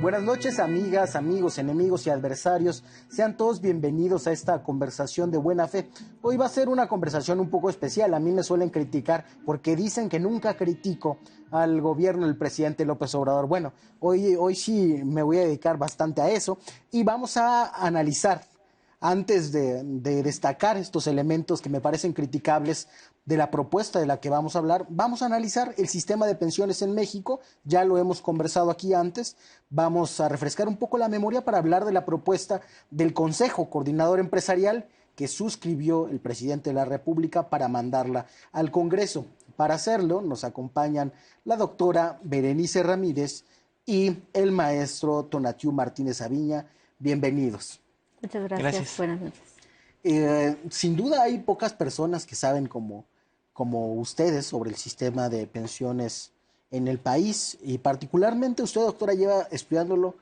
Buenas noches, amigas, amigos, enemigos y adversarios. Sean todos bienvenidos a esta conversación de buena fe. Hoy va a ser una conversación un poco especial. A mí me suelen criticar porque dicen que nunca critico al gobierno del presidente López Obrador. Bueno, hoy sí me voy a dedicar bastante a eso y vamos a analizar, antes de destacar estos elementos que me parecen criticables de la propuesta de la que vamos a hablar, vamos a analizar el sistema de pensiones en México. Ya lo hemos conversado aquí antes. Vamos a refrescar un poco la memoria para hablar de la propuesta del Consejo Coordinador Empresarial que suscribió el presidente de la República para mandarla al Congreso. Para hacerlo nos acompañan la doctora Berenice Ramírez y el maestro Tonatiu Martínez Aviña. Bienvenidos. Muchas gracias. Gracias. Buenas noches. Sin duda hay pocas personas que saben como ustedes sobre el sistema de pensiones en el país, y particularmente usted, doctora, lleva estudiándolo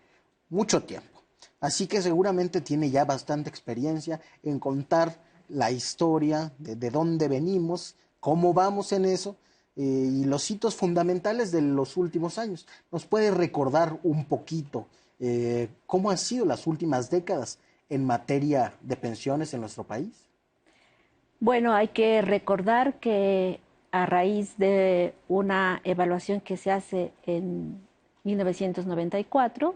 mucho tiempo. Así que seguramente tiene ya bastante experiencia en contar la historia de dónde venimos, cómo vamos en eso, y los hitos fundamentales de los últimos años. ¿Nos puede recordar un poquito cómo han sido las últimas décadas en materia de pensiones en nuestro país? Bueno, hay que recordar que a raíz de una evaluación que se hace en 1994,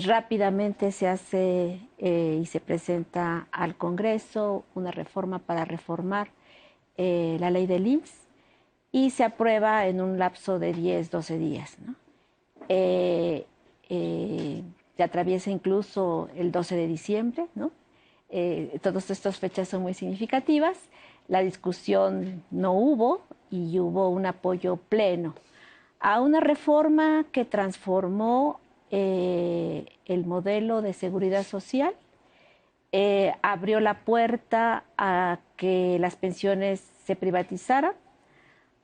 rápidamente se hace y se presenta al Congreso una reforma para reformar la ley del IMSS y se aprueba en un lapso de 10, 12 días, ¿no? Se atraviesa incluso el 12 de diciembre, ¿no? Todas estas fechas son muy significativas. La discusión no hubo y hubo un apoyo pleno a una reforma que transformó el modelo de seguridad social, abrió la puerta a que las pensiones se privatizaran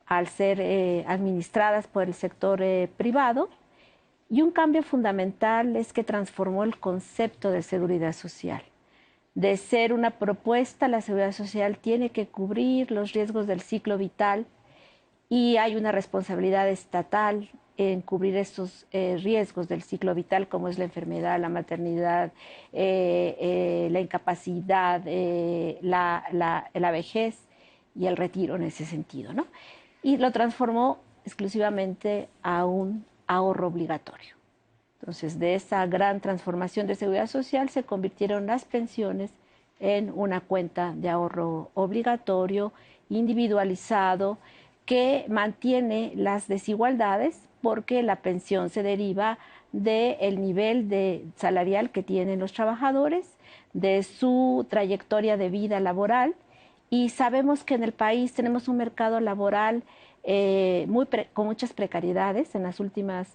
al ser administradas por el sector privado. Y un cambio fundamental es que transformó el concepto de seguridad social. De ser una propuesta, la seguridad social tiene que cubrir los riesgos del ciclo vital y hay una responsabilidad estatal en cubrir estos riesgos del ciclo vital, como es la enfermedad, la maternidad, la incapacidad, la vejez y el retiro en ese sentido, ¿no? Y lo transformó exclusivamente a un ahorro obligatorio. Entonces, de esa gran transformación de seguridad social se convirtieron las pensiones en una cuenta de ahorro obligatorio, individualizado, que mantiene las desigualdades porque la pensión se deriva del nivel salarial que tienen los trabajadores, de su trayectoria de vida laboral, y sabemos que en el país tenemos un mercado laboral con muchas precariedades. En las últimas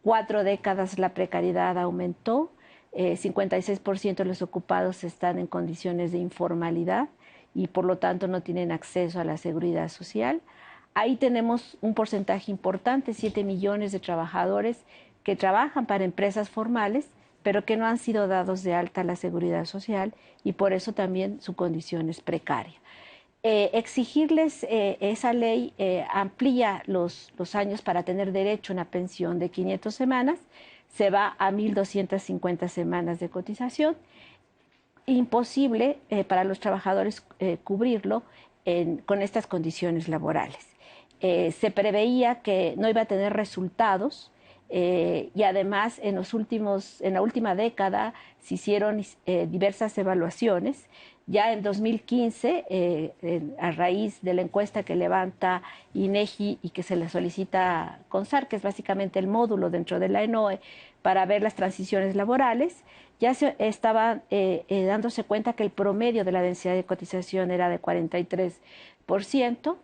4 décadas la precariedad aumentó, 56% de los ocupados están en condiciones de informalidad y por lo tanto no tienen acceso a la seguridad social. Ahí tenemos un porcentaje importante, 7 millones de trabajadores que trabajan para empresas formales, pero que no han sido dados de alta a la seguridad social y por eso también su condición es precaria. Exigirles esa ley amplía los años para tener derecho a una pensión de 500 semanas, se va a 1.250 semanas de cotización. Imposible para los trabajadores cubrirlo con estas condiciones laborales. Se preveía que no iba a tener resultados y además en la última década se hicieron diversas evaluaciones. Ya en 2015, a raíz de la encuesta que levanta INEGI y que se le solicita a CONSAR, que es básicamente el módulo dentro de la ENOE para ver las transiciones laborales, ya se estaba dándose cuenta que el promedio de la densidad de cotización era de 43%.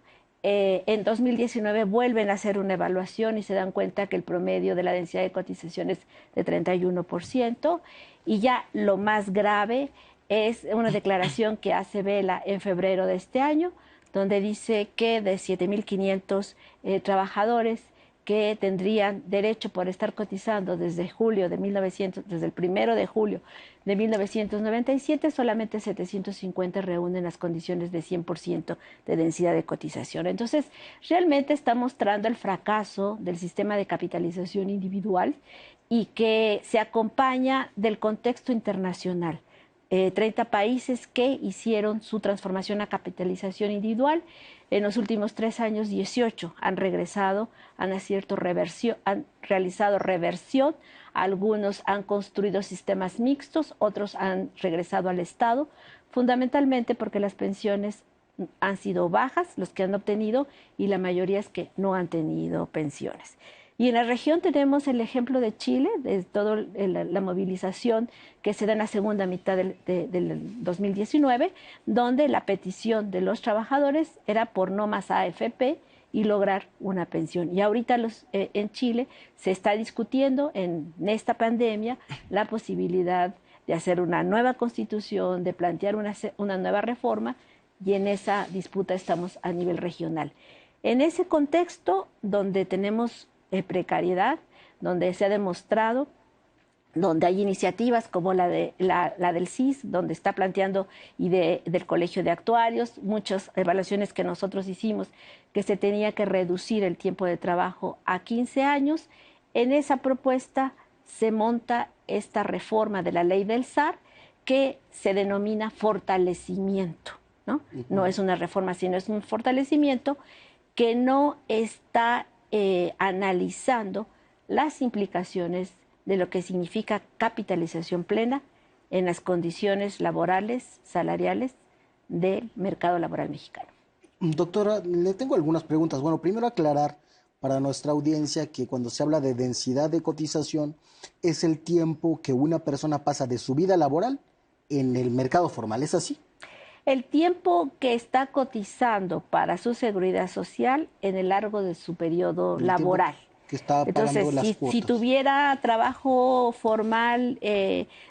En 2019 vuelven a hacer una evaluación y se dan cuenta que el promedio de la densidad de cotización es de 31%. Y ya lo más grave es una declaración que hace Vela en febrero de este año, donde dice que de 7.500 trabajadores que tendrían derecho por estar cotizando desde desde el 1 de julio de 1997, solamente 750 reúnen las condiciones de 100% de densidad de cotización. Entonces, realmente está mostrando el fracaso del sistema de capitalización individual y que se acompaña del contexto internacional. 30 países que hicieron su transformación a capitalización individual. En los últimos 3 años, 18 han regresado, han realizado reversión, algunos han construido sistemas mixtos, otros han regresado al Estado, fundamentalmente porque las pensiones han sido bajas, los que han obtenido, y la mayoría es que no han tenido pensiones. Y en la región tenemos el ejemplo de Chile, de toda la movilización que se da en la segunda mitad del 2019, donde la petición de los trabajadores era por no más AFP y lograr una pensión. Y ahorita en Chile se está discutiendo en esta pandemia la posibilidad de hacer una nueva constitución, de plantear una nueva reforma, y en esa disputa estamos a nivel regional. En ese contexto donde tenemos precariedad, donde se ha demostrado, donde hay iniciativas como la del CIS, donde está planteando, y del Colegio de Actuarios, muchas evaluaciones que nosotros hicimos, que se tenía que reducir el tiempo de trabajo a 15 años. En esa propuesta se monta esta reforma de la ley del SAR que se denomina fortalecimiento, ¿no? No es una reforma, sino es un fortalecimiento que no está analizando las implicaciones de lo que significa capitalización plena en las condiciones laborales, salariales del mercado laboral mexicano. Doctora, le tengo algunas preguntas. Bueno, primero aclarar para nuestra audiencia que cuando se habla de densidad de cotización es el tiempo que una persona pasa de su vida laboral en el mercado formal, ¿es así? El tiempo que está cotizando para su seguridad social en el largo de su periodo laboral. Que está pagando. Entonces, si tuviera trabajo formal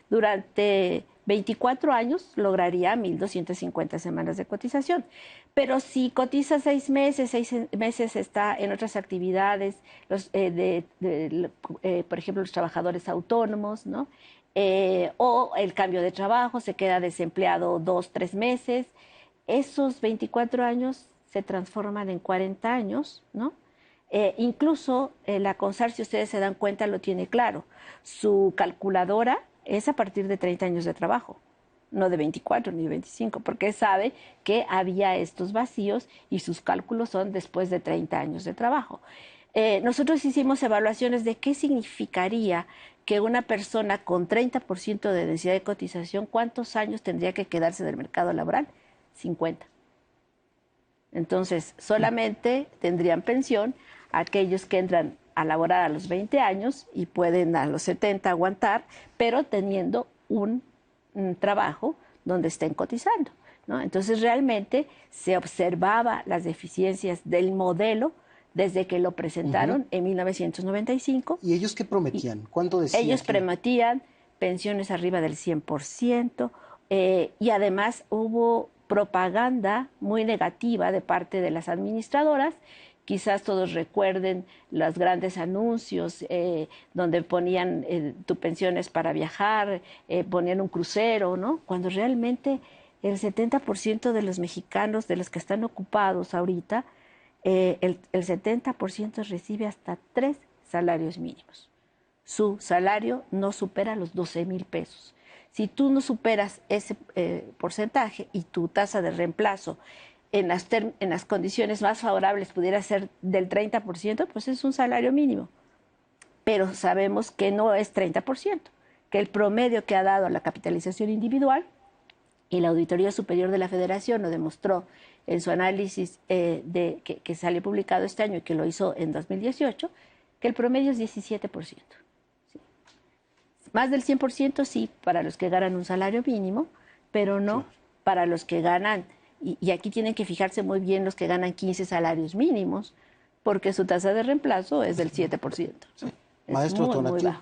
durante 24 años, lograría 1.250 semanas de cotización. Pero si cotiza 6 meses, 6 meses está en otras actividades, por ejemplo, los trabajadores autónomos, ¿no? O el cambio de trabajo, se queda desempleado 2, 3 meses, esos 24 años se transforman en 40 años, ¿no? Incluso la CONSAR, si ustedes se dan cuenta, lo tiene claro. Su calculadora es a partir de 30 años de trabajo, no de 24 ni de 25, porque sabe que había estos vacíos y sus cálculos son después de 30 años de trabajo. Nosotros hicimos evaluaciones de qué significaría que una persona con 30% de densidad de cotización, ¿cuántos años tendría que quedarse del mercado laboral? 50. Entonces, solamente tendrían pensión aquellos que entran a laborar a los 20 años y pueden a los 70 aguantar, pero teniendo un trabajo donde estén cotizando, ¿no? Entonces, realmente se observaba las deficiencias del modelo desde que lo presentaron en 1995. ¿Y ellos qué prometían? ¿Cuánto decían? Ellos prometían pensiones arriba del 100%, y además hubo propaganda muy negativa de parte de las administradoras. Quizás todos recuerden los grandes anuncios donde ponían tu pensión es para viajar, ponían un crucero, ¿no? Cuando realmente el 70% de los mexicanos, de los que están ocupados ahorita, el 70% recibe hasta 3 salarios mínimos. Su salario no supera los 12,000 pesos. Si tú no superas ese porcentaje y tu tasa de reemplazo en las condiciones más favorables pudiera ser del 30%, pues es un salario mínimo. Pero sabemos que no es 30%, que el promedio que ha dado la capitalización individual, y la Auditoría Superior de la Federación lo demostró en su análisis que salió publicado este año y que lo hizo en 2018, que el promedio es 17%. ¿Sí? Más del 100% sí para los que ganan un salario mínimo, pero no para los que ganan, y aquí tienen que fijarse muy bien los que ganan 15 salarios mínimos, porque su tasa de reemplazo es del 7%. Sí. Maestro Tonatiuh,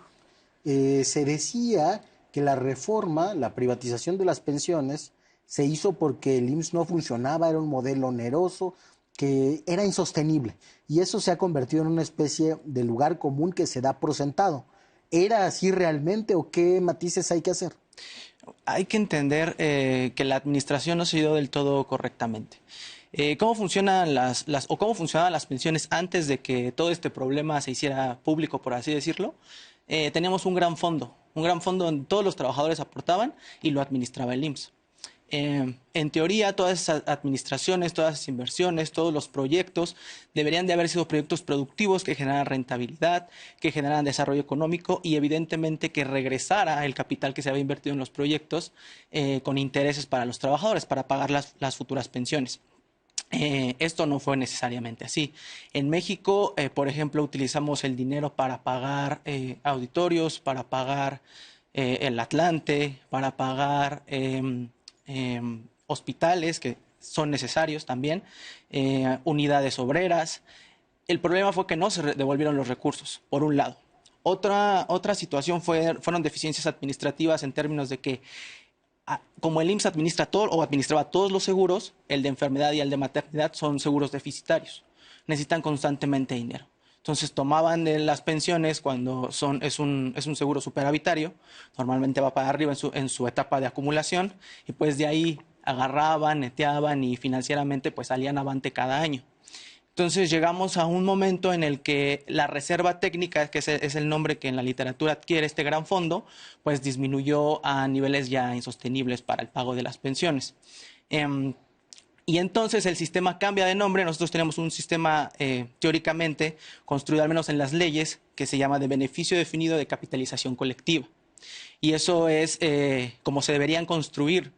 se decía que la reforma, la privatización de las pensiones, se hizo porque el IMSS no funcionaba, era un modelo oneroso, que era insostenible y eso se ha convertido en una especie de lugar común que se da por sentado. ¿Era así realmente o qué matices hay que hacer? Hay que entender que la administración no se dio del todo correctamente. ¿Cómo funcionan o cómo funcionaban las pensiones antes de que todo este problema se hiciera público, por así decirlo? Teníamos un gran fondo donde todos los trabajadores aportaban y lo administraba el IMSS. En teoría, todas esas administraciones, todas esas inversiones, todos los proyectos deberían de haber sido proyectos productivos que generaran rentabilidad, que generaran desarrollo económico y evidentemente que regresara el capital que se había invertido en los proyectos con intereses para los trabajadores, para pagar las futuras pensiones. Esto no fue necesariamente así. En México, por ejemplo, utilizamos el dinero para pagar auditorios, para pagar el Atlante, para pagar hospitales que son necesarios también, unidades obreras. El problema fue que no se devolvieron los recursos, por un lado. Otra situación fueron deficiencias administrativas en términos de que como el IMSS administra todo o administraba todos los seguros, el de enfermedad y el de maternidad son seguros deficitarios. Necesitan constantemente dinero. Entonces tomaban de las pensiones cuando es un seguro superavitario, normalmente va para arriba en su etapa de acumulación, y pues de ahí agarraban, neteaban y financieramente pues salían avante cada año. Entonces llegamos a un momento en el que la reserva técnica, que es el nombre que en la literatura adquiere este gran fondo, pues disminuyó a niveles ya insostenibles para el pago de las pensiones. Y entonces el sistema cambia de nombre. Nosotros tenemos un sistema teóricamente construido al menos en las leyes que se llama de beneficio definido de capitalización colectiva. Y eso es como se deberían construir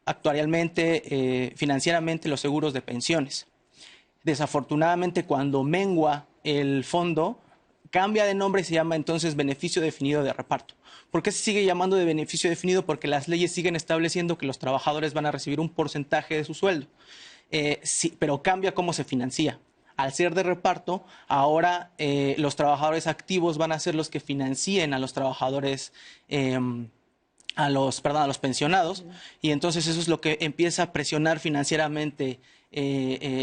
actuarialmente, financieramente los seguros de pensiones. Desafortunadamente, cuando mengua el fondo, cambia de nombre y se llama entonces beneficio definido de reparto. ¿Por qué se sigue llamando de beneficio definido? Porque las leyes siguen estableciendo que los trabajadores van a recibir un porcentaje de su sueldo, sí, pero cambia cómo se financia. Al ser de reparto, ahora los trabajadores activos van a ser los que financien a los trabajadores, a los pensionados, y entonces eso es lo que empieza a presionar financieramente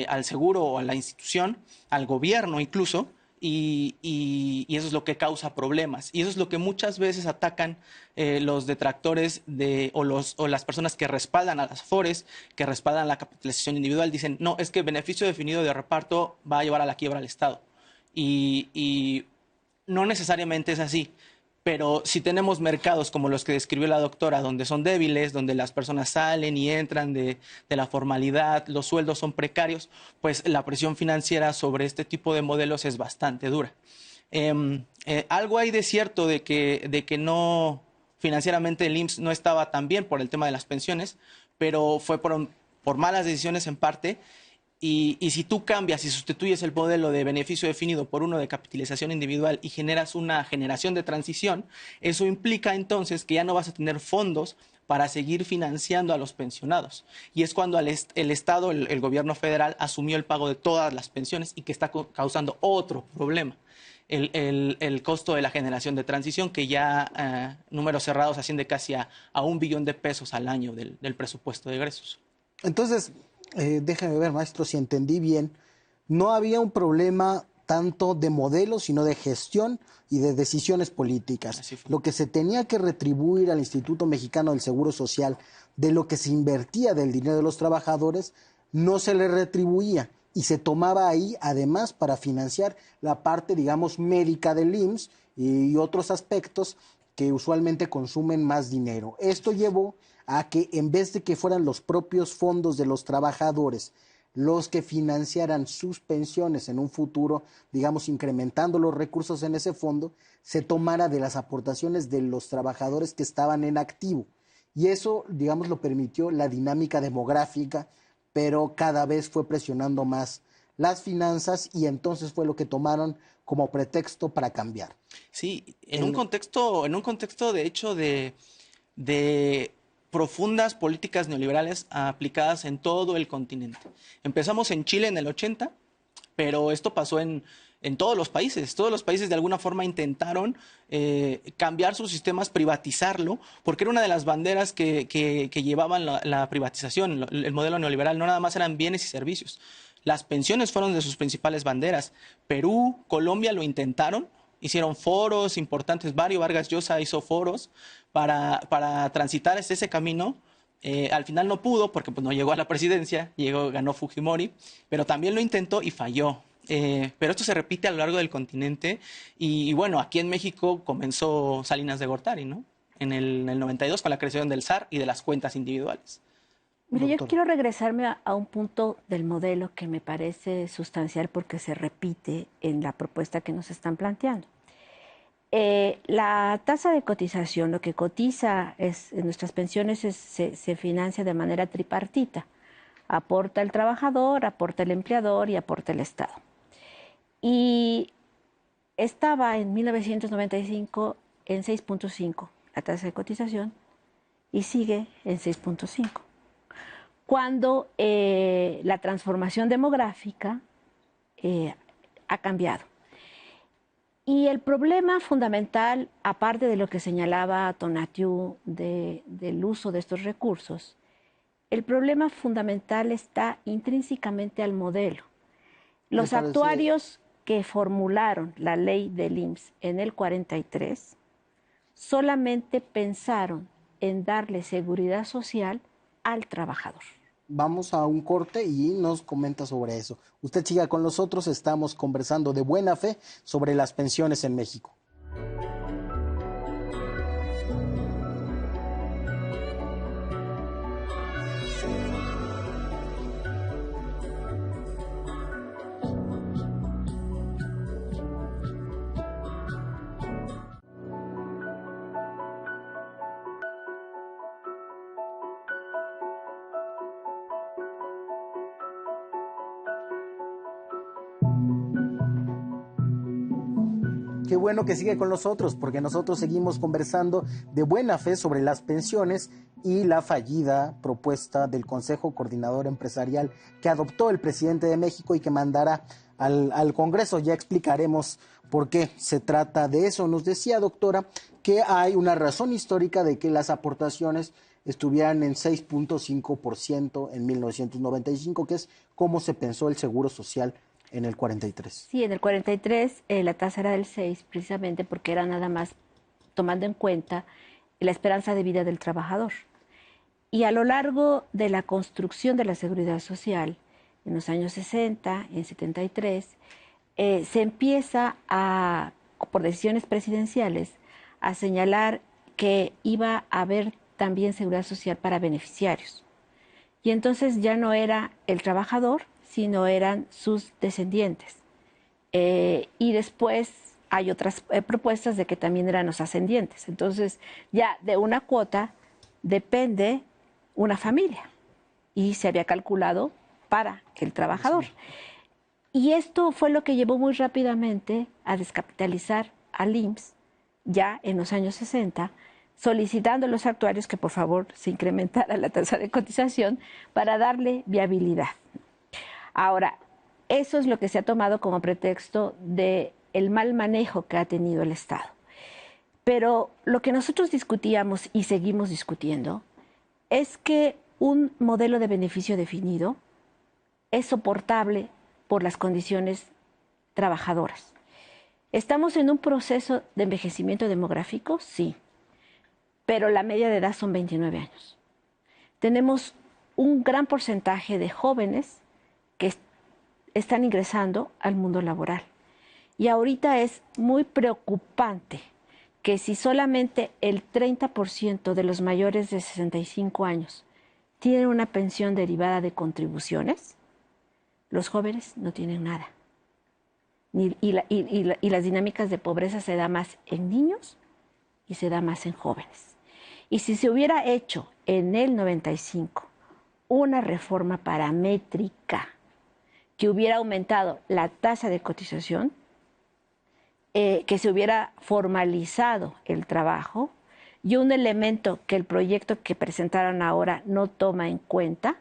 al seguro o a la institución, al gobierno incluso, y eso es lo que causa problemas. Y eso es lo que muchas veces atacan los detractores o las personas que respaldan a las AFORES, que respaldan la capitalización individual. Dicen, no, es que beneficio definido de reparto va a llevar a la quiebra al Estado. Y no necesariamente es así. Pero si tenemos mercados como los que describió la doctora, donde son débiles, donde las personas salen y entran de la formalidad, los sueldos son precarios, pues la presión financiera sobre este tipo de modelos es bastante dura. Algo hay de cierto de que no, financieramente el IMSS no estaba tan bien por el tema de las pensiones, pero fue por malas decisiones en parte. Y si tú cambias y sustituyes el modelo de beneficio definido por uno de capitalización individual y generas una generación de transición, eso implica entonces que ya no vas a tener fondos para seguir financiando a los pensionados. Y es cuando el Estado, el gobierno federal, asumió el pago de todas las pensiones y que está causando otro problema. El costo de la generación de transición, que ya números cerrados asciende casi a $1 billón al año del presupuesto de egresos. Entonces, déjame ver, maestro, si entendí bien, no había un problema tanto de modelo, sino de gestión y de decisiones políticas. Lo que se tenía que retribuir al Instituto Mexicano del Seguro Social de lo que se invertía del dinero de los trabajadores, no se le retribuía y se tomaba ahí, además, para financiar la parte, digamos, médica del IMSS y otros aspectos que usualmente consumen más dinero. Esto llevó a que en vez de que fueran los propios fondos de los trabajadores los que financiaran sus pensiones en un futuro, digamos, incrementando los recursos en ese fondo, se tomara de las aportaciones de los trabajadores que estaban en activo. Y eso, digamos, lo permitió la dinámica demográfica, pero cada vez fue presionando más las finanzas y entonces fue lo que tomaron como pretexto para cambiar. Sí, en un contexto de hecho de profundas políticas neoliberales aplicadas en todo el continente. Empezamos en Chile en el 80, pero esto pasó en todos los países. Todos los países de alguna forma intentaron cambiar sus sistemas, privatizarlo, porque era una de las banderas que llevaban la privatización, el modelo neoliberal. No nada más eran bienes y servicios. Las pensiones fueron de sus principales banderas. Perú, Colombia lo intentaron, hicieron foros importantes. Mario Vargas Llosa hizo foros para transitar ese camino. Al final no pudo porque pues, no llegó a la presidencia, ganó Fujimori, pero también lo intentó y falló. Pero esto se repite a lo largo del continente y bueno, aquí en México comenzó Salinas de Gortari, ¿no? En el 92 con la creación del SAR y de las cuentas individuales. Mire, yo quiero regresarme a un punto del modelo que me parece sustancial porque se repite en la propuesta que nos están planteando. La tasa de cotización, lo que cotiza en nuestras pensiones se financia de manera tripartita. Aporta el trabajador, aporta el empleador y aporta el Estado. Y estaba en 1995 en 6.5 la tasa de cotización y sigue en 6.5. Cuando la transformación demográfica ha cambiado. Y el problema fundamental, aparte de lo que señalaba Tonatiuh del uso de estos recursos, el problema fundamental está intrínsecamente al modelo. Los actuarios que formularon la ley del IMSS en el 43 solamente pensaron en darle seguridad social al trabajador. Vamos a un corte y nos comenta sobre eso. Usted siga con nosotros, estamos conversando de buena fe sobre las pensiones en México. Qué bueno que sigue con nosotros, porque nosotros seguimos conversando de buena fe sobre las pensiones y la fallida propuesta del Consejo Coordinador Empresarial que adoptó el presidente de México y que mandará al Congreso. Ya explicaremos por qué se trata de eso. Nos decía, doctora, que hay una razón histórica de que las aportaciones estuvieran en 6.5% en 1995, que es cómo se pensó el Seguro Social en el 43. Sí, en el 43 la tasa era del 6, precisamente porque era nada más tomando en cuenta la esperanza de vida del trabajador. Y a lo largo de la construcción de la seguridad social, en los años 60, en 73, se empieza por decisiones presidenciales, a señalar que iba a haber también seguridad social para beneficiarios. Y entonces ya no era el trabajador, sino eran sus descendientes. Y después hay otras propuestas de que también eran los ascendientes. Entonces, ya de una cuota depende una familia. Y se había calculado para el trabajador. Y esto fue lo que llevó muy rápidamente a descapitalizar al IMSS, ya en los años 60, solicitando a los actuarios que por favor se incrementara la tasa de cotización para darle viabilidad. Ahora, eso es lo que se ha tomado como pretexto del mal manejo que ha tenido el Estado. Pero lo que nosotros discutíamos y seguimos discutiendo es que un modelo de beneficio definido es soportable por las condiciones trabajadoras. ¿Estamos en un proceso de envejecimiento demográfico? Sí, pero la media de edad son 29 años. Tenemos un gran porcentaje de jóvenes que están ingresando al mundo laboral. Y ahorita es muy preocupante que si solamente el 30% de los mayores de 65 años tienen una pensión derivada de contribuciones, los jóvenes no tienen nada. Y las dinámicas de pobreza se da más en niños y se da más en jóvenes. Y si se hubiera hecho en el 95 una reforma paramétrica que hubiera aumentado la tasa de cotización, que se hubiera formalizado el trabajo, y un elemento que el proyecto que presentaron ahora no toma en cuenta,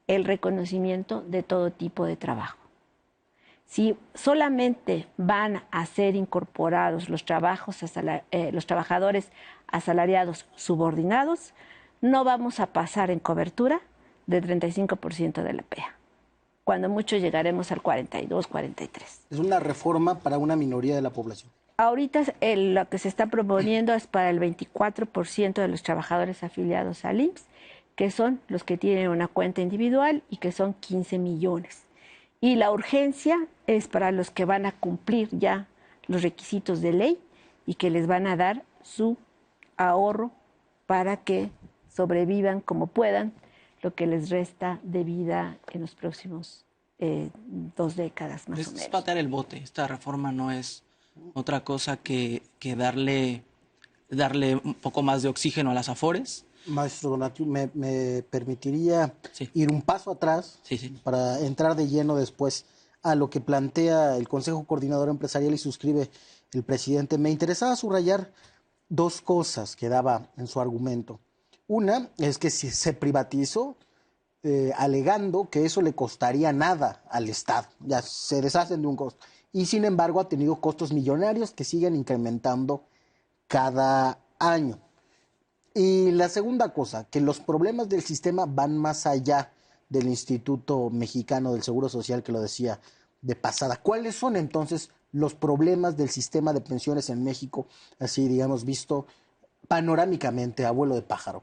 el reconocimiento de todo tipo de trabajo. Si solamente van a ser incorporados los trabajadores asalariados subordinados, no vamos a pasar en cobertura del 35% de la PEA. cuando mucho llegaremos al 42, 43. Es una reforma para una minoría de la población. Ahorita lo que se está proponiendo es para el 24% de los trabajadores afiliados al IMSS, que son los que tienen una cuenta individual y que son 15 millones. Y la urgencia es para los que van a cumplir ya los requisitos de ley y que les van a dar su ahorro para que sobrevivan como puedan lo que les resta de vida en los próximos 2 décadas más o menos. Es patear el bote. Esta reforma no es otra cosa que darle un poco más de oxígeno a las Afores. Maestro Donatio, me permitiría Sí. ir un paso atrás Sí. para entrar de lleno después a lo que plantea el Consejo Coordinador Empresarial y suscribe el presidente. Me interesaba subrayar 2 cosas que daba en su argumento. Una es que si se privatizó, alegando que eso le costaría nada al Estado, ya se deshacen de un costo. Y sin embargo ha tenido costos millonarios que siguen incrementando cada año. Y la segunda cosa, que los problemas del sistema van más allá del Instituto Mexicano del Seguro Social, que lo decía de pasada. ¿Cuáles son entonces los problemas del sistema de pensiones en México, así digamos visto panorámicamente, abuelo de pájaro?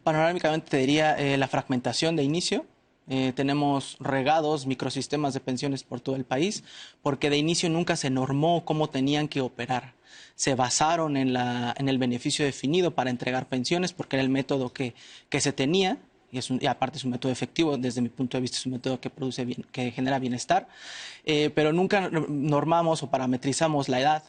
Panorámicamente te diría la fragmentación de inicio. Tenemos regados microsistemas de pensiones por todo el país, porque de inicio nunca se normó cómo tenían que operar. Se basaron en el beneficio definido para entregar pensiones, porque era el método que se tenía, y aparte es un método efectivo, desde mi punto de vista es un método que que genera bienestar, pero nunca normamos o parametrizamos la edad.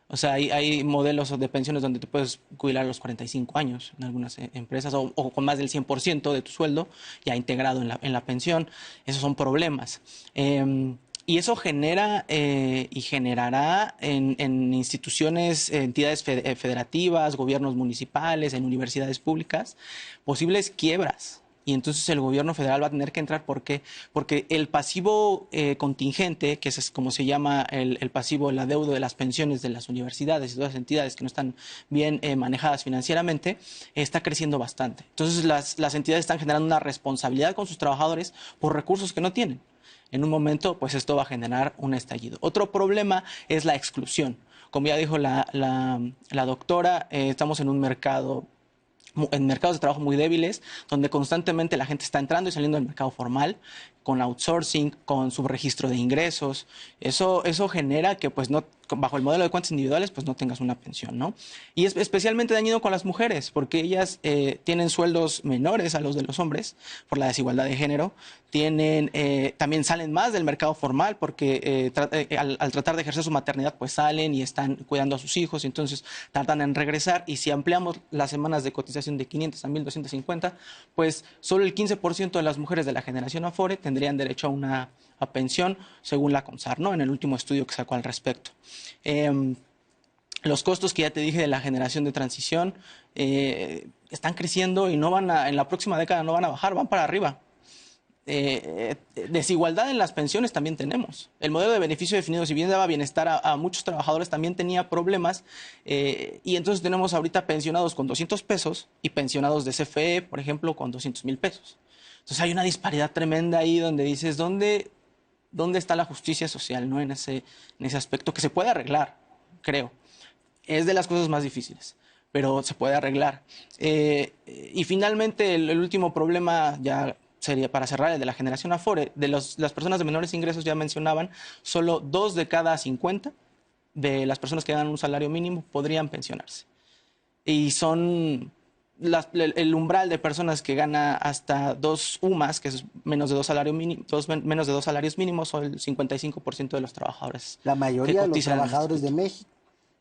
O sea, hay modelos de pensiones donde te puedes jubilar a los 45 años en algunas empresas o con más del 100% de tu sueldo ya integrado en la pensión. Esos son problemas. Y eso genera y generará en instituciones, entidades federativas, gobiernos municipales, en universidades públicas, posibles quiebras. Y entonces el gobierno federal va a tener que entrar. ¿Por qué? Porque el pasivo contingente, que es como se llama el pasivo, el adeudo de las pensiones de las universidades y todas las entidades que no están bien manejadas financieramente, está creciendo bastante. Entonces las entidades están generando una responsabilidad con sus trabajadores por recursos que no tienen. En un momento, pues esto va a generar un estallido. Otro problema es la exclusión. Como ya dijo la doctora, estamos en mercados de trabajo muy débiles, donde constantemente la gente está entrando y saliendo del mercado formal, con outsourcing, con subregistro de ingresos. Eso genera que, pues, no, bajo el modelo de cuentas individuales, pues no tengas una pensión, ¿no? Y es especialmente dañino con las mujeres, porque ellas tienen sueldos menores a los de los hombres por la desigualdad de género, también salen más del mercado formal porque al tratar de ejercer su maternidad, pues salen y están cuidando a sus hijos, y entonces tardan en regresar. Y si ampliamos las semanas de cotización de 500 a 1.250, pues solo el 15% de las mujeres de la generación Afore tendrían derecho a pensión, según la CONSAR, ¿no? En el último estudio que sacó al respecto. Los costos que ya te dije de la generación de transición están creciendo y en la próxima década no van a bajar, van para arriba. Desigualdad en las pensiones también tenemos. El modelo de beneficio definido, si bien daba bienestar a muchos trabajadores, también tenía problemas, y entonces tenemos ahorita pensionados con 200 pesos y pensionados de CFE, por ejemplo, con 200,000 pesos. Entonces hay una disparidad tremenda ahí donde dices, ¿dónde está la justicia social, ¿no? En ese aspecto que se puede arreglar, creo. Es de las cosas más difíciles, pero se puede arreglar. Y finalmente el último problema ya sería, para cerrar, el de la generación Afore. Las personas de menores ingresos, ya mencionaban, solo 2 de cada 50 de las personas que ganan un salario mínimo podrían pensionarse. Y son el umbral de personas que gana hasta 2 UMAS, que es menos de 2 salarios mínimos, son el 55% de los trabajadores. La mayoría de los trabajadores de México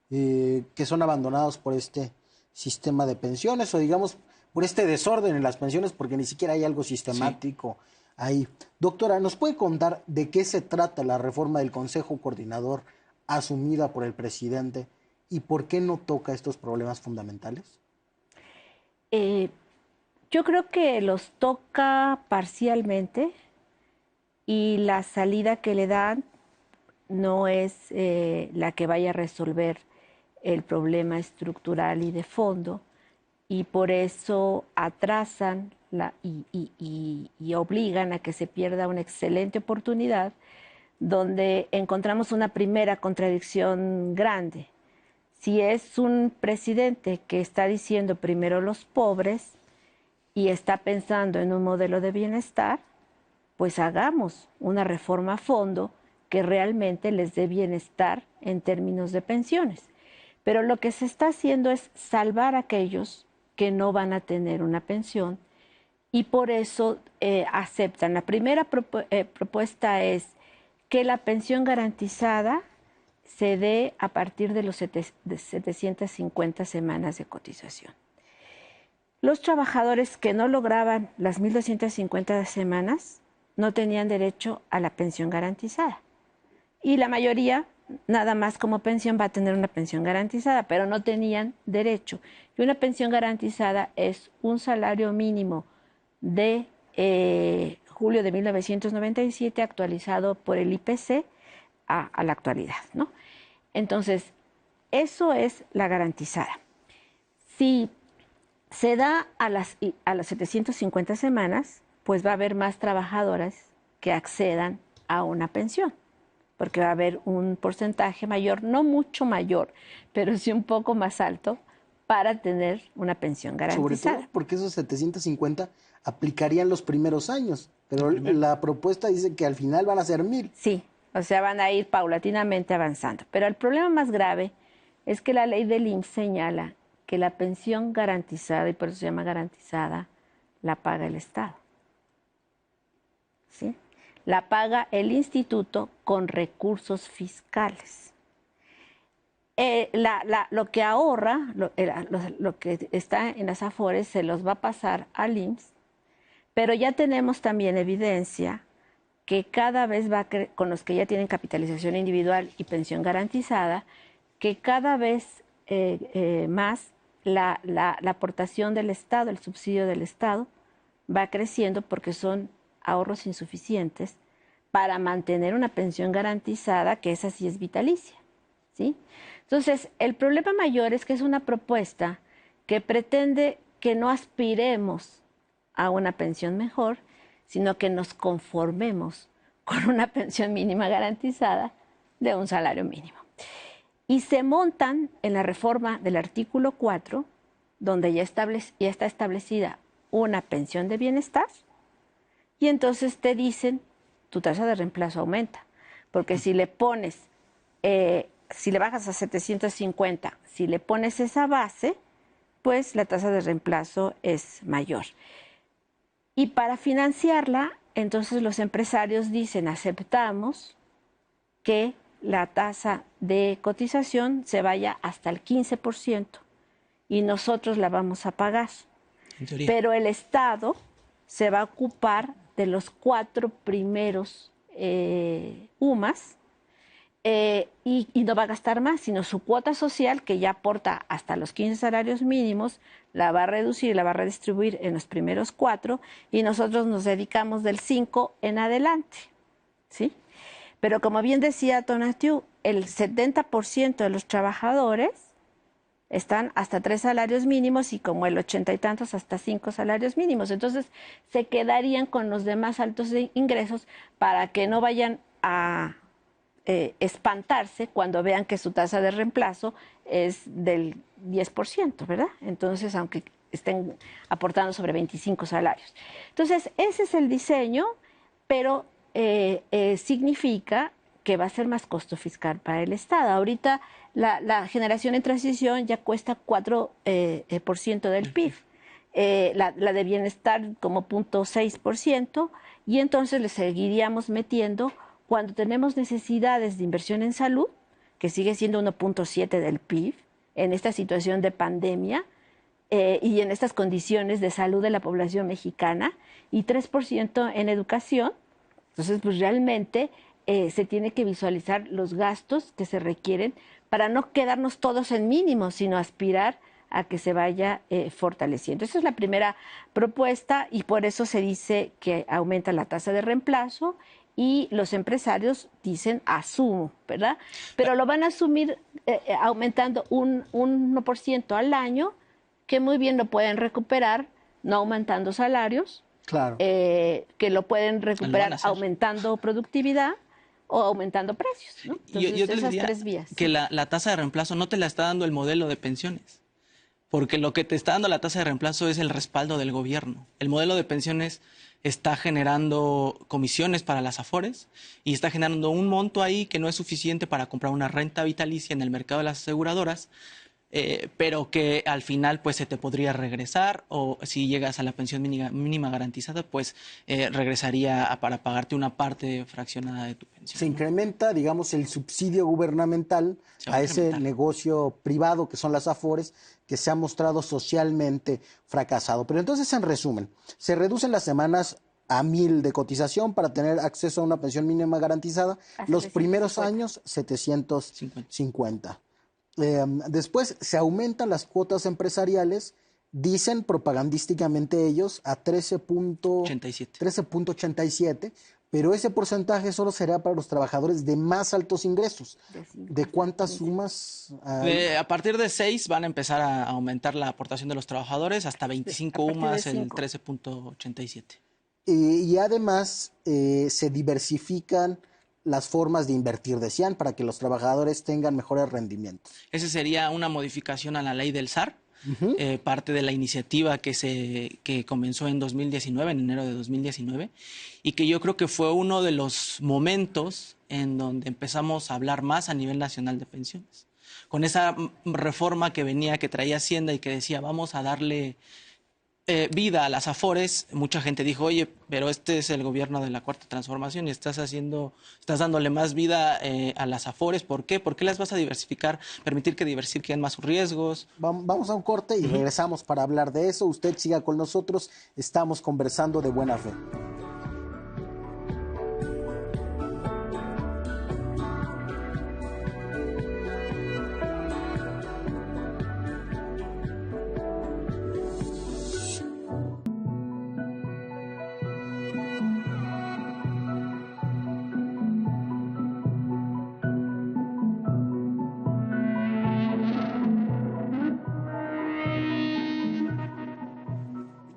que son abandonados por este sistema de pensiones, o digamos por este desorden en las pensiones, porque ni siquiera hay algo sistemático ahí. Doctora, ¿nos puede contar de qué se trata la reforma del Consejo Coordinador asumida por el presidente y por qué no toca estos problemas fundamentales? Yo creo que los toca parcialmente, y la salida que le dan no es la que vaya a resolver el problema estructural y de fondo, y por eso atrasan y obligan a que se pierda una excelente oportunidad, donde encontramos una primera contradicción grande. Si es un presidente que está diciendo primero los pobres y está pensando en un modelo de bienestar, pues hagamos una reforma a fondo que realmente les dé bienestar en términos de pensiones. Pero lo que se está haciendo es salvar a aquellos que no van a tener una pensión y por eso aceptan. La primera propuesta es que la pensión garantizada se dé a partir de los 750 semanas de cotización. Los trabajadores que no lograban las 1.250 semanas no tenían derecho a la pensión garantizada. Y la mayoría, nada más como pensión, va a tener una pensión garantizada, pero no tenían derecho. Y una pensión garantizada es un salario mínimo de julio de 1997 actualizado por el IPC a la actualidad, ¿no? Entonces, eso es la garantizada. Si se da a las 750 semanas, pues va a haber más trabajadoras que accedan a una pensión, porque va a haber un porcentaje mayor, no mucho mayor, pero sí un poco más alto, para tener una pensión garantizada. Sobre todo porque esos 750 aplicarían los primeros años, pero la propuesta dice que al final van a ser 1,000. Sí, o sea, van a ir paulatinamente avanzando. Pero el problema más grave es que la ley del IMSS señala que la pensión garantizada, y por eso se llama garantizada, la paga el Estado. ¿Sí? La paga el instituto con recursos fiscales. Lo que ahorra, lo que está en las AFORES, se los va a pasar al IMSS, pero ya tenemos también evidencia que cada vez con los que ya tienen capitalización individual y pensión garantizada, que cada vez más la aportación del Estado, el subsidio del Estado, va creciendo porque son ahorros insuficientes para mantener una pensión garantizada, que esa sí es vitalicia, ¿sí? Entonces, el problema mayor es que es una propuesta que pretende que no aspiremos a una pensión mejor, sino que nos conformemos con una pensión mínima garantizada de un salario mínimo. Y se montan en la reforma del artículo 4, donde ya está establecida una pensión de bienestar, y entonces te dicen, tu tasa de reemplazo aumenta, porque si le pones, si le bajas a 750, si le pones esa base, pues la tasa de reemplazo es mayor. Y para financiarla, entonces los empresarios dicen, aceptamos que la tasa de cotización se vaya hasta el 15% y nosotros la vamos a pagar. Pero el Estado se va a ocupar de los 4 primeros UMAS y no va a gastar más, sino su cuota social, que ya aporta hasta los 15 salarios mínimos, la va a reducir y la va a redistribuir en los primeros 4 y nosotros nos dedicamos del 5 en adelante, ¿sí? Pero como bien decía Tonatiuh, el 70% de los trabajadores están hasta 3 salarios mínimos y como el 80 y tantos hasta 5 salarios mínimos. Entonces se quedarían con los demás altos de ingresos para que no vayan a espantarse cuando vean que su tasa de reemplazo es del 10%, ¿verdad? Entonces, aunque estén aportando sobre 25 salarios. Entonces, ese es el diseño, pero significa que va a ser más costo fiscal para el Estado. Ahorita la generación en transición ya cuesta 4% del PIB. La de bienestar como 0.6%, y entonces le seguiríamos metiendo cuando tenemos necesidades de inversión en salud, que sigue siendo 1.7 del PIB, en esta situación de pandemia y en estas condiciones de salud de la población mexicana, y 3% en educación. Entonces, pues realmente se tiene que visualizar los gastos que se requieren para no quedarnos todos en mínimos, sino aspirar a que se vaya fortaleciendo. Esa es la primera propuesta y por eso se dice que aumenta la tasa de reemplazo y los empresarios dicen asumo, ¿verdad? Pero lo van a asumir aumentando un 1% al año, que muy bien lo pueden recuperar no aumentando salarios, Claro. que lo pueden Lo van a recuperar hacer. aumentando productividad o aumentando precios, ¿no? Entonces, Yo te esas diría tres vías. que la tasa de reemplazo no te la está dando el modelo de pensiones, porque lo que te está dando la tasa de reemplazo es el respaldo del gobierno. El modelo de pensiones está generando comisiones para las Afores y está generando un monto ahí que no es suficiente para comprar una renta vitalicia en el mercado de las aseguradoras, pero que al final pues se te podría regresar, o si llegas a la pensión mínima garantizada, pues regresaría para pagarte una parte fraccionada de tu pensión. Se ¿no? incrementa, digamos, el subsidio gubernamental Se va a a ese incrementar. negocio privado que son las Afores, que se ha mostrado socialmente fracasado. Pero entonces, en resumen, se reducen las semanas a 1,000 de cotización para tener acceso a una pensión mínima garantizada. A Los primeros 750. años, 50. 750. Después se aumentan las cuotas empresariales, dicen propagandísticamente ellos, a 87. 13.87, pero ese porcentaje solo será para los trabajadores de más altos ingresos. De ¿De 50, cuántas 15. sumas hay? A partir de 6 van a empezar a aumentar la aportación de los trabajadores, hasta 25 a partir de UMAS el 5. 13.87. Y además se diversifican las formas de invertir, decían, para que los trabajadores tengan mejores rendimientos. Esa sería una modificación a la ley del SAR, parte de la iniciativa que comenzó en 2019, en enero de 2019, y que yo creo que fue uno de los momentos en donde empezamos a hablar más a nivel nacional de pensiones. Con esa reforma que venía, que traía Hacienda y que decía, vamos a darle vida a las Afores, mucha gente dijo, oye, pero este es el gobierno de la Cuarta Transformación y estás dándole más vida a las Afores. ¿Por qué? ¿Por qué las vas a diversificar? Permitir que diversifiquen más sus riesgos. Vamos a un corte y regresamos para hablar de eso. Usted siga con nosotros, estamos conversando de buena fe.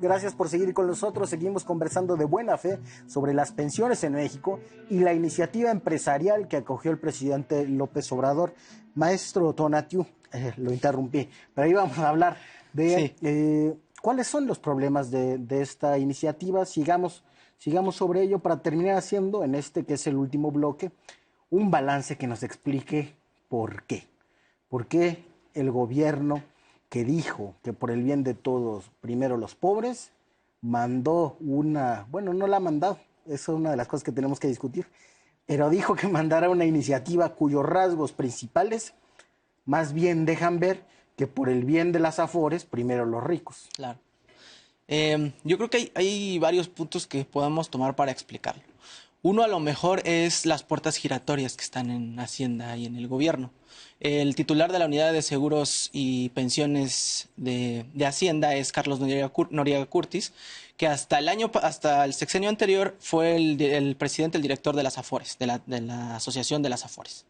Gracias por seguir con nosotros. Seguimos conversando de buena fe sobre las pensiones en México y la iniciativa empresarial que acogió el presidente López Obrador. Maestro Tonatiuh, lo interrumpí, pero ahí vamos a hablar de cuáles son los problemas de esta iniciativa. Sigamos sobre ello para terminar haciendo, en este que es el último bloque, un balance que nos explique por qué. ¿Por qué el gobierno que dijo que por el bien de todos, primero los pobres, mandó bueno, no la ha mandado, esa es una de las cosas que tenemos que discutir, pero dijo que mandara una iniciativa cuyos rasgos principales más bien dejan ver que por el bien de las Afores, primero los ricos? Claro. Yo creo que hay varios puntos que podemos tomar para explicarlo. Uno, a lo mejor, es las puertas giratorias que están en Hacienda y en el gobierno. El titular de la Unidad de Seguros y Pensiones de Hacienda es Carlos Noriega Curtis, que hasta el sexenio anterior fue el presidente, el director de las Afores, de la Asociación de las Afores.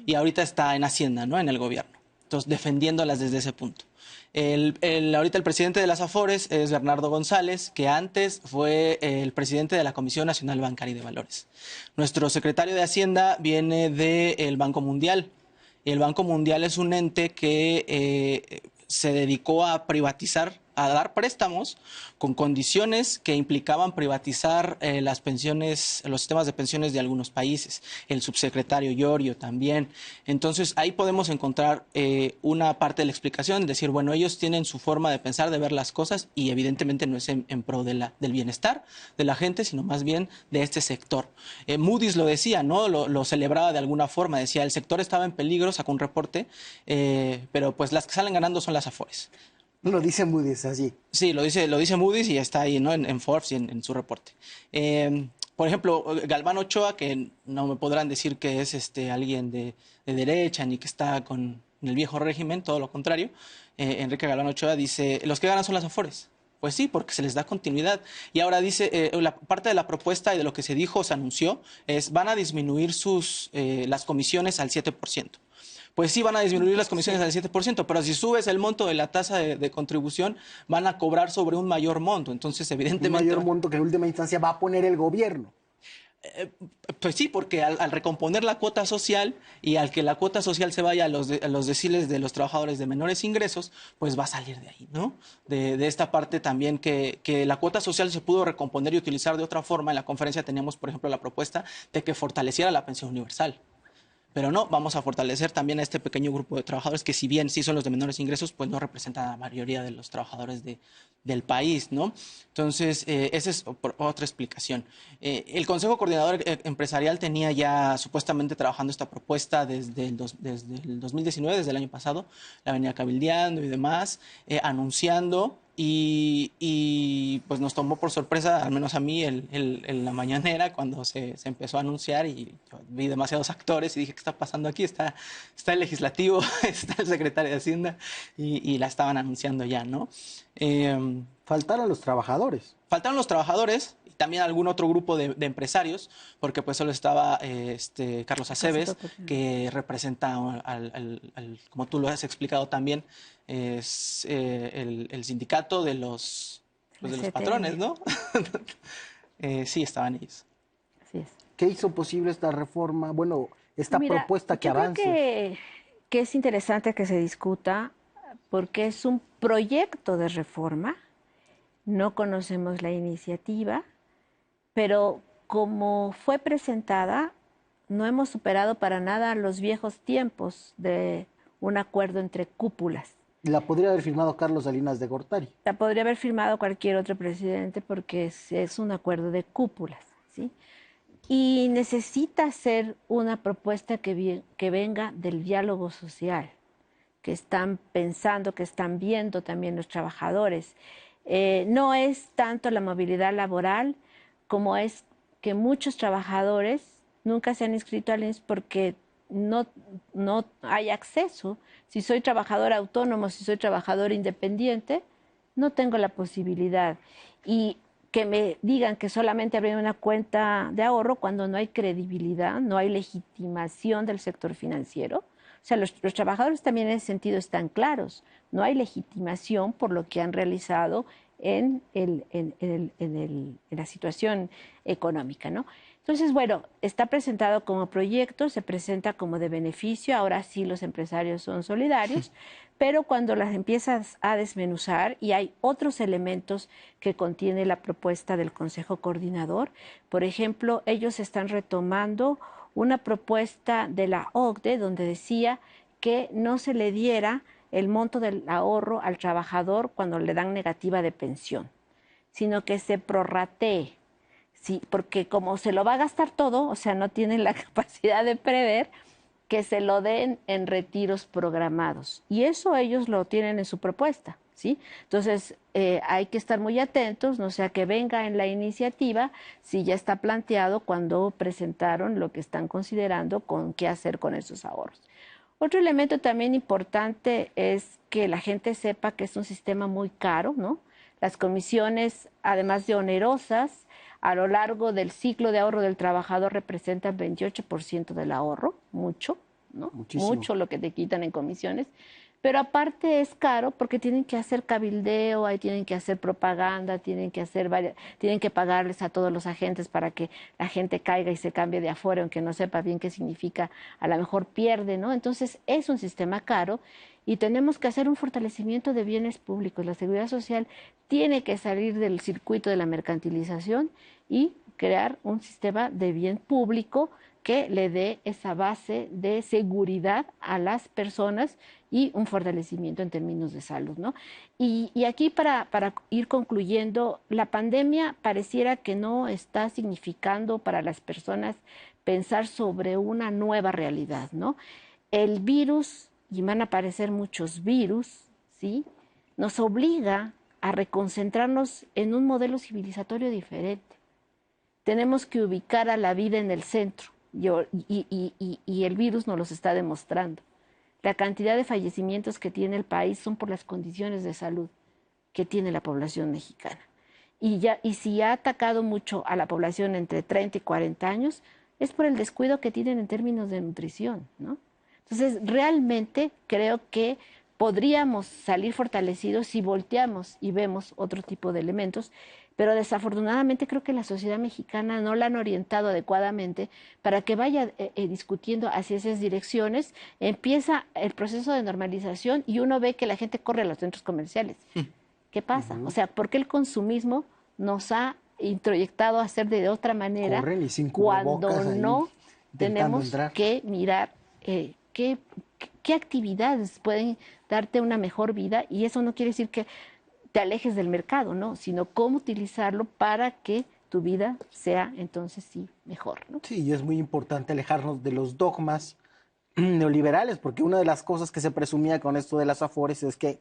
Y ahorita está en Hacienda, ¿no? En el gobierno. Entonces, defendiéndolas desde ese punto. Ahorita el presidente de las Afores es Bernardo González, que antes fue el presidente de la Comisión Nacional Bancaria y de Valores. Nuestro secretario de Hacienda viene del Banco Mundial. El Banco Mundial es un ente que se dedicó a privatizar, a dar préstamos con condiciones que implicaban privatizar las pensiones, los sistemas de pensiones de algunos países. El subsecretario Llorio también. Entonces ahí podemos encontrar una parte de la explicación, decir, bueno, ellos tienen su forma de pensar, de ver las cosas y evidentemente no es en pro del bienestar de la gente, sino más bien de este sector. Moody's lo decía, ¿no? Lo celebraba de alguna forma, decía, el sector estaba en peligro, sacó un reporte, pero pues las que salen ganando son las Afores. Lo dice Moody's así. Sí, lo dice Moody's y está ahí, ¿no? En Forbes y en su reporte. Por ejemplo, Galván Ochoa, que no me podrán decir que es alguien de derecha ni que está con el viejo régimen, todo lo contrario. Enrique Galván Ochoa dice, los que ganan son las Afores. Pues sí, porque se les da continuidad. Y ahora dice, la parte de la propuesta y de lo que se dijo, se anunció, es van a disminuir las comisiones al 7%. pues sí van a disminuir las comisiones al 7%, pero si subes el monto de la tasa de contribución, van a cobrar sobre un mayor monto. Entonces, Un evidentemente... mayor monto que en última instancia va a poner el gobierno. Pues sí, porque al recomponer la cuota social y al que la cuota social se vaya a los deciles de los trabajadores de menores ingresos, pues va a salir de ahí, ¿no? De esta parte también que la cuota social se pudo recomponer y utilizar de otra forma. En la conferencia teníamos, por ejemplo, la propuesta de que fortaleciera la pensión universal. Pero no, vamos a fortalecer también a este pequeño grupo de trabajadores que, si bien sí son los de menores ingresos, pues no representan a la mayoría de los trabajadores del país, ¿no? Entonces, esa es otra explicación. El Consejo Coordinador Empresarial tenía ya supuestamente trabajando esta propuesta desde el 2019, desde el año pasado, la venía cabildeando y demás, anunciando. Pues nos tomó por sorpresa, al menos a mí, en la mañanera, cuando se empezó a anunciar, y yo vi demasiados actores y dije, ¿qué está pasando aquí? Está el legislativo, está el secretario de Hacienda, y la estaban anunciando ya, ¿no? Faltaron los trabajadores. Faltaron los trabajadores y también algún otro grupo de empresarios, porque pues solo estaba Carlos Aceves, que representa como tú lo has explicado también, es el sindicato de los patrones, ¿no? Sí, estaban ellos. Así es. ¿Qué hizo posible esta reforma? Bueno, esta propuesta que yo avance. Creo que es interesante que se discuta porque es un proyecto de reforma. No conocemos la iniciativa, pero como fue presentada, no hemos superado para nada los viejos tiempos de un acuerdo entre cúpulas. La podría haber firmado Carlos Salinas de Gortari. La podría haber firmado cualquier otro presidente porque es un acuerdo de cúpulas, ¿sí? Y necesita ser una propuesta que venga del diálogo social, que están pensando, que están viendo también los trabajadores. No es tanto la movilidad laboral como es que muchos trabajadores nunca se han inscrito al IMSS porque no hay acceso. Si soy trabajador autónomo, si soy trabajador independiente, no tengo la posibilidad. Y que me digan que solamente abrir una cuenta de ahorro cuando no hay credibilidad, no hay legitimación del sector financiero. O sea, los trabajadores también en ese sentido están claros. No hay legitimación por lo que han realizado en la situación económica, ¿no? Entonces, bueno, está presentado como proyecto, se presenta como de beneficio, ahora sí los empresarios son solidarios, pero cuando las empiezas a desmenuzar y hay otros elementos que contiene la propuesta del Consejo Coordinador, por ejemplo, ellos están retomando una propuesta de la OCDE donde decía que no se le diera el monto del ahorro al trabajador cuando le dan negativa de pensión, sino que se prorratee. Sí, porque como se lo va a gastar todo, o sea, no tienen la capacidad de prever, que se lo den en retiros programados. Y eso ellos lo tienen en su propuesta, ¿sí? Entonces, hay que estar muy atentos, no sea que venga en la iniciativa, si ya está planteado cuando presentaron lo que están considerando con qué hacer con esos ahorros. Otro elemento también importante es que la gente sepa que es un sistema muy caro, ¿no? Las comisiones, además de onerosas, a lo largo del ciclo de ahorro del trabajador representan 28% del ahorro, mucho, ¿no? Muchísimo. Mucho lo que te quitan en comisiones. Pero aparte es caro porque tienen que hacer cabildeo, ahí tienen que hacer propaganda, tienen que pagarles a todos los agentes para que la gente caiga y se cambie de afuera, aunque no sepa bien qué significa, a lo mejor pierde, ¿no? Entonces es un sistema caro y tenemos que hacer un fortalecimiento de bienes públicos. La seguridad social tiene que salir del circuito de la mercantilización y crear un sistema de bien público que le dé esa base de seguridad a las personas y un fortalecimiento en términos de salud, ¿no? Y aquí para ir concluyendo, la pandemia pareciera que no está significando para las personas pensar sobre una nueva realidad, ¿no? El virus, y van a aparecer muchos virus, ¿sí? Nos obliga a reconcentrarnos en un modelo civilizatorio diferente. Tenemos que ubicar a la vida en el centro y el virus nos los está demostrando. La cantidad de fallecimientos que tiene el país son por las condiciones de salud que tiene la población mexicana. Y si ha atacado mucho a la población entre 30 y 40 años, es por el descuido que tienen en términos de nutrición, ¿no? Entonces, realmente creo que podríamos salir fortalecidos si volteamos y vemos otro tipo de elementos, pero desafortunadamente creo que la sociedad mexicana no la han orientado adecuadamente para que vaya discutiendo hacia esas direcciones. Empieza el proceso de normalización y uno ve que la gente corre a los centros comerciales. ¿Qué pasa? O sea, ¿por qué el consumismo nos ha introyectado a hacer de otra manera Corren y sin cuando cubrebocas ahí, no intentando tenemos entrar. que mirar qué actividades pueden darte una mejor vida? Y eso no quiere decir que te alejes del mercado, ¿no? Sino cómo utilizarlo para que tu vida sea entonces sí mejor, ¿no? Sí, y es muy importante alejarnos de los dogmas neoliberales, porque una de las cosas que se presumía con esto de las Afores es que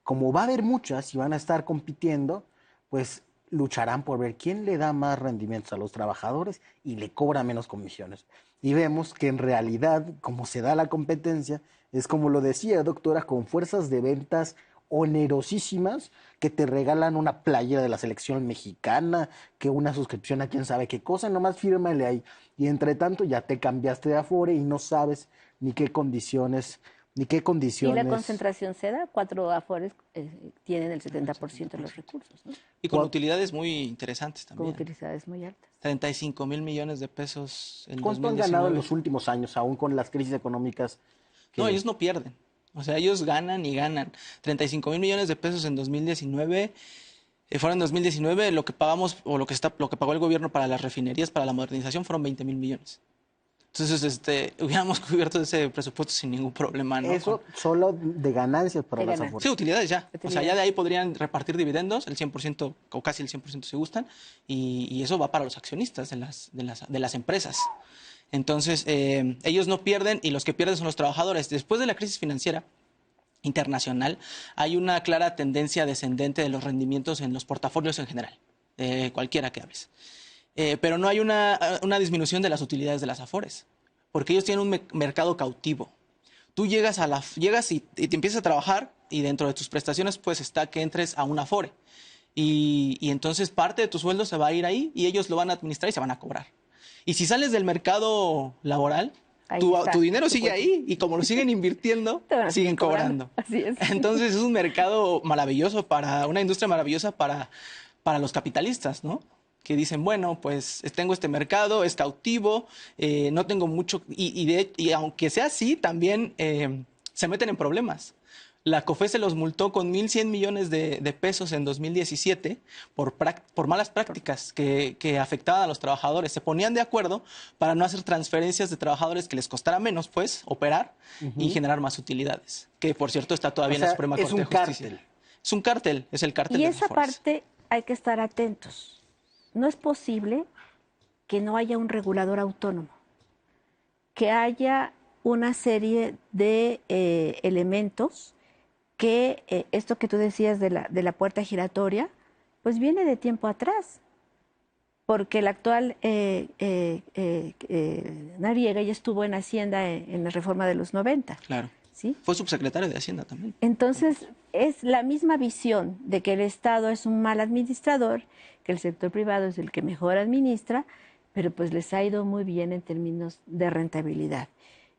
como va a haber muchas y van a estar compitiendo, pues lucharán por ver quién le da más rendimientos a los trabajadores y le cobra menos comisiones. Y vemos que en realidad, como se da la competencia, es como lo decía, doctora, con fuerzas de ventas onerosísimas que te regalan una playera de la selección mexicana, que una suscripción a quién sabe qué cosa, nomás fírmale ahí. Y entre tanto ya te cambiaste de Afore y no sabes ni qué condiciones, ni qué Y la condiciones. concentración se da, 4 Afores tienen el 70% de los recursos, ¿no? Y con utilidades muy interesantes Con también. utilidades muy altas. 35,000 millones de pesos en ¿Cuánto han 2019. ganado en los últimos años, aún con las crisis económicas? No, ellos no pierden. O sea, ellos ganan y ganan. 35,000 millones de pesos en 2019. Fueron en 2019 lo que pagamos o lo que pagó el gobierno para las refinerías, para la modernización, fueron 20,000 millones. Entonces, hubiéramos cubierto ese presupuesto sin ningún problema, ¿no? Eso solo de ganancias para De las ganancias. Afores. Sí, utilidades ya. O sea, Utilidades. ya de ahí podrían repartir dividendos, el 100% o casi el 100% si gustan, y eso va para los accionistas de las empresas. Entonces, ellos no pierden y los que pierden son los trabajadores. Después de la crisis financiera internacional, hay una clara tendencia descendente de los rendimientos en los portafolios en general, cualquiera que hables. Pero no hay una disminución de las utilidades de las Afores, porque ellos tienen un mercado cautivo. Tú llegas y te empiezas a trabajar y dentro de tus prestaciones pues está que entres a una Afore. Y entonces parte de tu sueldo se va a ir ahí y ellos lo van a administrar y se van a cobrar. Y si sales del mercado laboral, Ahí tu está, dinero tu sigue puesto. ahí y como lo siguen invirtiendo, Te van a siguen seguir cobrando. Así es. Entonces es un mercado maravilloso una industria maravillosa para los capitalistas, ¿no? Que dicen, bueno, pues tengo este mercado, es cautivo, no tengo mucho, y aunque sea así, también se meten en problemas. La COFECE los multó con 1,100 millones de pesos en 2017 por malas prácticas que afectaban a los trabajadores. Se ponían de acuerdo para no hacer transferencias de trabajadores que les costara menos, pues, operar y generar más utilidades. Que, por cierto, está todavía O en la sea, Suprema es Corte de un Justicia. cártel. Es un cártel, es el cártel Y de esa las Afores. parte hay que estar atentos. No es posible que no haya un regulador autónomo, que haya una serie de elementos que esto que tú decías de la puerta giratoria, pues viene de tiempo atrás, porque el actual Noriega ya estuvo en Hacienda en la reforma de los 90. Claro. ¿Sí? Fue subsecretario de Hacienda también. Entonces, es la misma visión de que el Estado es un mal administrador, que el sector privado es el que mejor administra, pero pues les ha ido muy bien en términos de rentabilidad.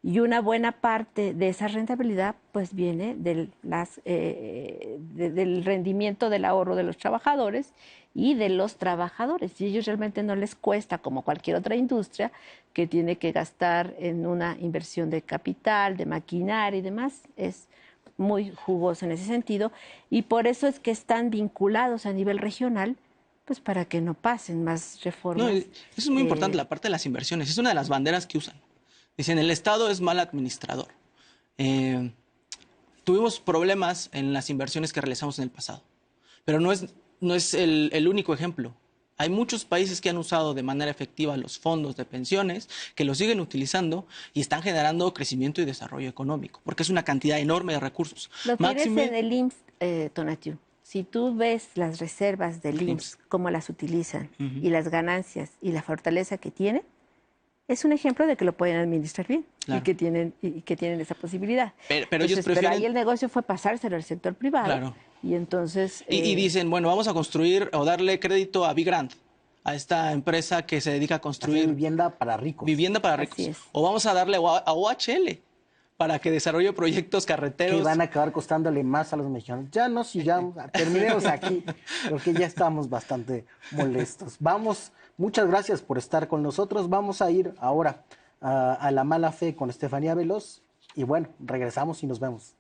Y una buena parte de esa rentabilidad pues viene del rendimiento del ahorro de los trabajadores y de los trabajadores. Y ellos realmente no les cuesta, como cualquier otra industria, que tiene que gastar en una inversión de capital, de maquinaria y demás. Es muy jugoso en ese sentido. Y por eso es que están vinculados a nivel regional, pues para que no pasen más reformas. No, eso es muy importante, la parte de las inversiones. Es una de las banderas que usan. Dicen, el Estado es mal administrador. Tuvimos problemas en las inversiones que realizamos en el pasado, pero no es el único ejemplo. Hay muchos países que han usado de manera efectiva los fondos de pensiones, que los siguen utilizando y están generando crecimiento y desarrollo económico, porque es una cantidad enorme de recursos. Lo tienes en el IMSS, Tonatiu. Si tú ves las reservas del IMSS, cómo las utilizan y las ganancias y la fortaleza que tienen, es un ejemplo de que lo pueden administrar bien. Claro. y que tienen esa posibilidad. Pero ellos prefieren... Pero ahí el negocio fue pasárselo al sector privado. Claro. Y entonces... Y dicen, bueno, vamos a construir o darle crédito a Vigrand, a esta empresa que se dedica a construir... Vivienda para ricos. Vivienda para ricos. O vamos a darle a OHL para que desarrolle proyectos carreteros. Que van a acabar costándole más a los mexicanos. Ya no sigamos, terminemos aquí, porque ya estamos bastante molestos. Vamos, muchas gracias por estar con nosotros. Vamos a ir ahora a La Mala Fe con Estefanía Veloz. Y bueno, regresamos y nos vemos.